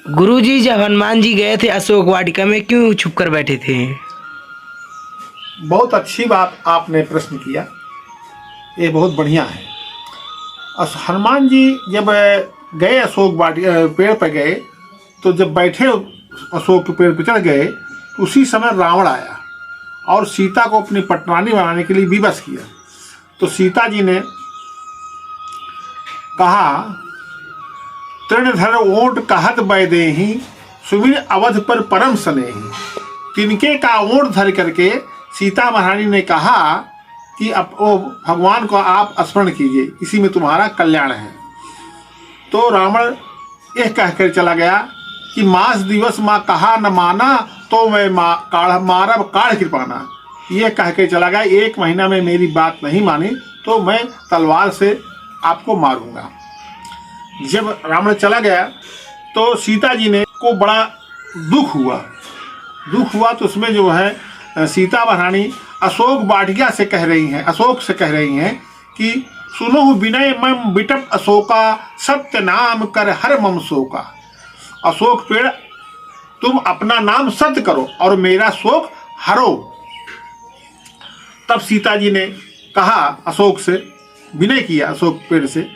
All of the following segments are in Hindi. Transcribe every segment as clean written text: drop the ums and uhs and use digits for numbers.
गुरुजी, जब हनुमान जी गए थे अशोक वाटिका में, क्यों छुप कर बैठे थे? बहुत अच्छी बात आपने प्रश्न किया, ये बहुत बढ़िया है। हनुमान जी जब गए अशोक वाटिका पेड़ पर गए, तो जब बैठे अशोक के पेड़ पर चढ़ गए, तो उसी समय रावण आया और सीता को अपनी पटरानी बनाने के लिए विवश किया। तो सीता जी ने कहा, तृणधर ओंठ कहत बैदेहि, सुमिर अवध पर परम स्नेहि। तिनके का ओंठ धर करके सीता महारानी ने कहा कि अब ओ भगवान को आप स्मरण कीजिए, इसी में तुम्हारा कल्याण है। तो रावण यह कहकर चला गया कि मास दिवस माँ कहा न माना, तो मैं मारब काढ़ कृपाना। यह कह के चला गया, 1 महीना में मेरी बात नहीं मानी तो मैं तलवार से आपको मारूंगा। जब रावण चला गया तो सीता जी ने को बड़ा दुख हुआ तो उसमें जो है सीता महारानी अशोक वाटिका से कह रही हैं, अशोक से कह रही हैं कि सुनो विनय मम बिटप अशोका, सत्य नाम कर हर मम शोका। अशोक पेड़, तुम अपना नाम सत्य करो और मेरा शोक हरो। तब सीता जी ने कहा, अशोक से विनय किया, अशोक पेड़ से,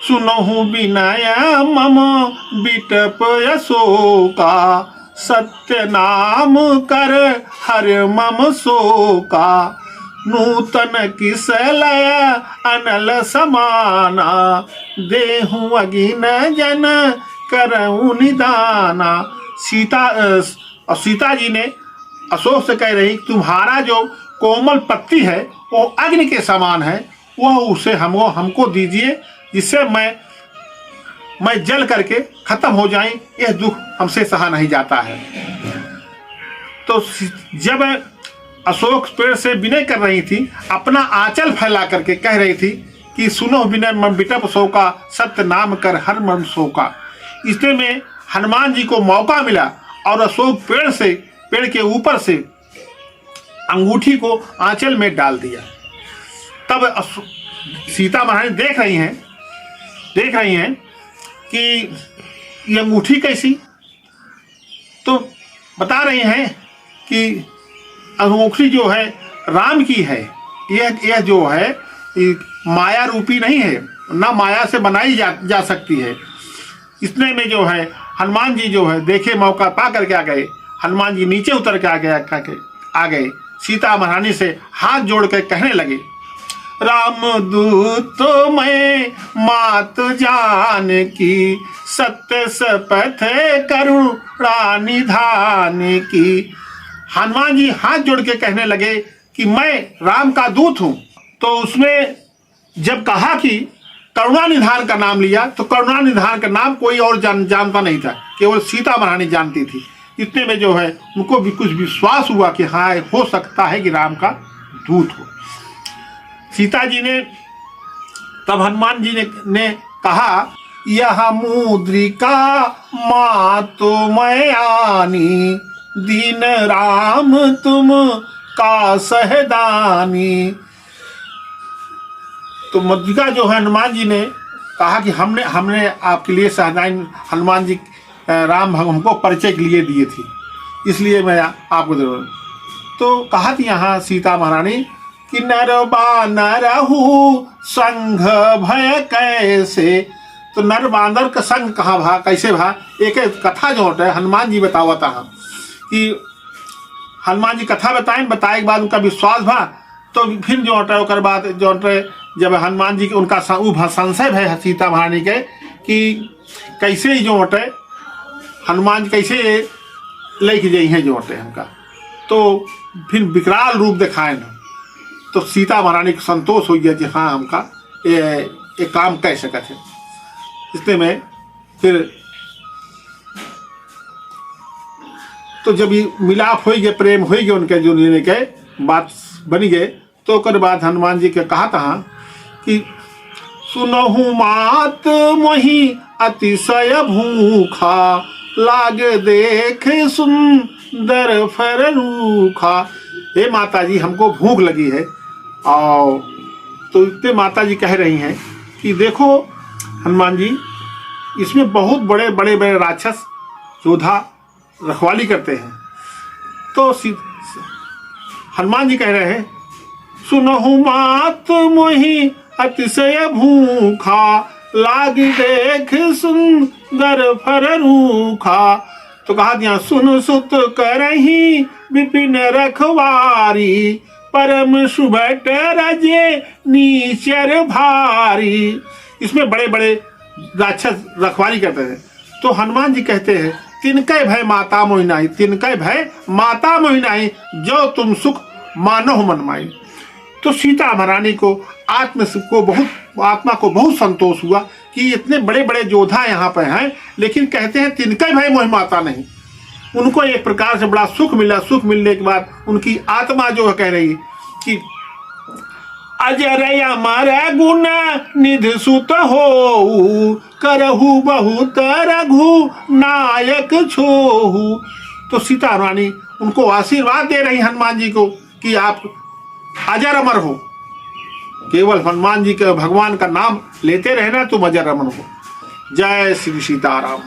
सुनहु विनय मम बिटप अशोका, सत्य नाम कर हर मम शोका। नूतन किसलय अनल समाना, देहु अगिन जन करऊ निदाना। सीता जी ने अशोक से कह रही, तुम्हारा जो कोमल पत्ती है वो अग्नि के समान है, वह उसे हमको दीजिए, जिससे मैं जल करके खत्म हो जाए, यह दुख हमसे सहा नहीं जाता है। तो जब अशोक पेड़ से विनय कर रही थी, अपना आंचल फैला करके कह रही थी कि सुनो विनय मम बिटप शोका, सत्य नाम कर हर मम शोका। इसलिए में हनुमान जी को मौका मिला और अशोक पेड़ के ऊपर से अंगूठी को आंचल में डाल दिया। तब सीता महारानी देख रही हैं कि ये अंगूठी कैसी, तो बता रही हैं कि अंगूठी जो है राम की है, यह जो है माया रूपी नहीं है, ना माया से बनाई जा सकती है। इसने में जो है हनुमान जी जो है देखे, मौका पा करके आ गए। हनुमान जी नीचे उतर के आ गए, सीता महारानी से हाथ जोड़ कर कहने लगे, राम दूत तो मैं मात जान की, सत्य शपथ करुणा निधान की। हनुमान जी हाथ जोड़ के कहने लगे कि मैं राम का दूत हूं। तो उसमें जब कहा कि करुणा निधान का नाम लिया, तो करुणा निधान का नाम कोई और जानता नहीं था, केवल सीता महारानी जानती थी। इतने में जो है उनको भी कुछ विश्वास हुआ कि हाँ, हो सकता है कि राम का दूत हो। सीता जी ने तब हनुमान जी ने कहा, यह मुद्रिका मातु मैं आनी, दीन राम तुम का सहदानी। तो मुद्रिका जो है हनुमान जी ने कहा कि हमने आपके लिए सहदानी, हनुमान जी राम हमको परिचय के लिए दिए थी, इसलिए मैं आपको दे रहा हूं। तो कहा थी यहाँ सीता महारानी कि नर बानर हूँ संघ भय कैसे। तो नर बांदर का संग कहाँ भा, कैसे भा, एक कथा जो है हनुमान जी बतावता है कि हनुमान जी कथा बताए के बाद उनका विश्वास भा। तो फिर जो है बाद जो जब हनुमान जी के उनका संशय है सीता महारानी के कि कैसे जो है हनुमान जी कैसे लेके जाई हैं जो है हमका, तो फिर विकराल रूप दिखाए न। तो सीता महारानी को संतोष हो गया कि हाँ, हमका ये काम कह सकत है। इसलिए में फिर तो जब मिलाप हो गए, प्रेम हो गए उनके, जो के बात बनी गए, तो कर बाद हनुमान जी के कहा था कि सुनहु मात मोहि अतिशय भूखा, लाग देख सुंदर फर रूखा। हे माता जी, हमको भूख लगी है। और तो इतने माता जी कह रही हैं कि देखो हनुमान जी, इसमें बहुत बड़े बड़े राक्षस योद्धा रखवाली करते हैं। तो हनुमान जी कह रहे हैं, सुनहु मात मोहि अतिशय भूखा, लागी देख सुंदर फर रूखा। तो कहा दिया, सुन सुत करही विपिन रखवारी, परम सुबट रजे नीचर भारी। इसमें बड़े बड़े राक्षस रखवाली करते हैं। तो हनुमान जी कहते हैं, तिनकै भय माता मोहि नाहि, तिनकै भय माता मोहि नाहि, जो तुम सुख मानो मन माई। तो सीता महारानी को आत्मा को बहुत संतोष हुआ कि इतने बड़े बड़े योद्धा यहाँ पे हैं, लेकिन कहते हैं तिनकै भय मोहि माता नहीं। उनको एक प्रकार से बड़ा सुख मिला। सुख मिलने के बाद उनकी आत्मा जो है कह रही कि अजर अमर गुण निधि सुत हो, करहु बहुत रघु नायक छोहु। तो सीता रानी उनको आशीर्वाद दे रही हनुमान जी को कि आप अजर अमर हो, केवल हनुमान जी के भगवान का नाम लेते रहना, तुम अजर अमर हो। जय श्री सीताराम।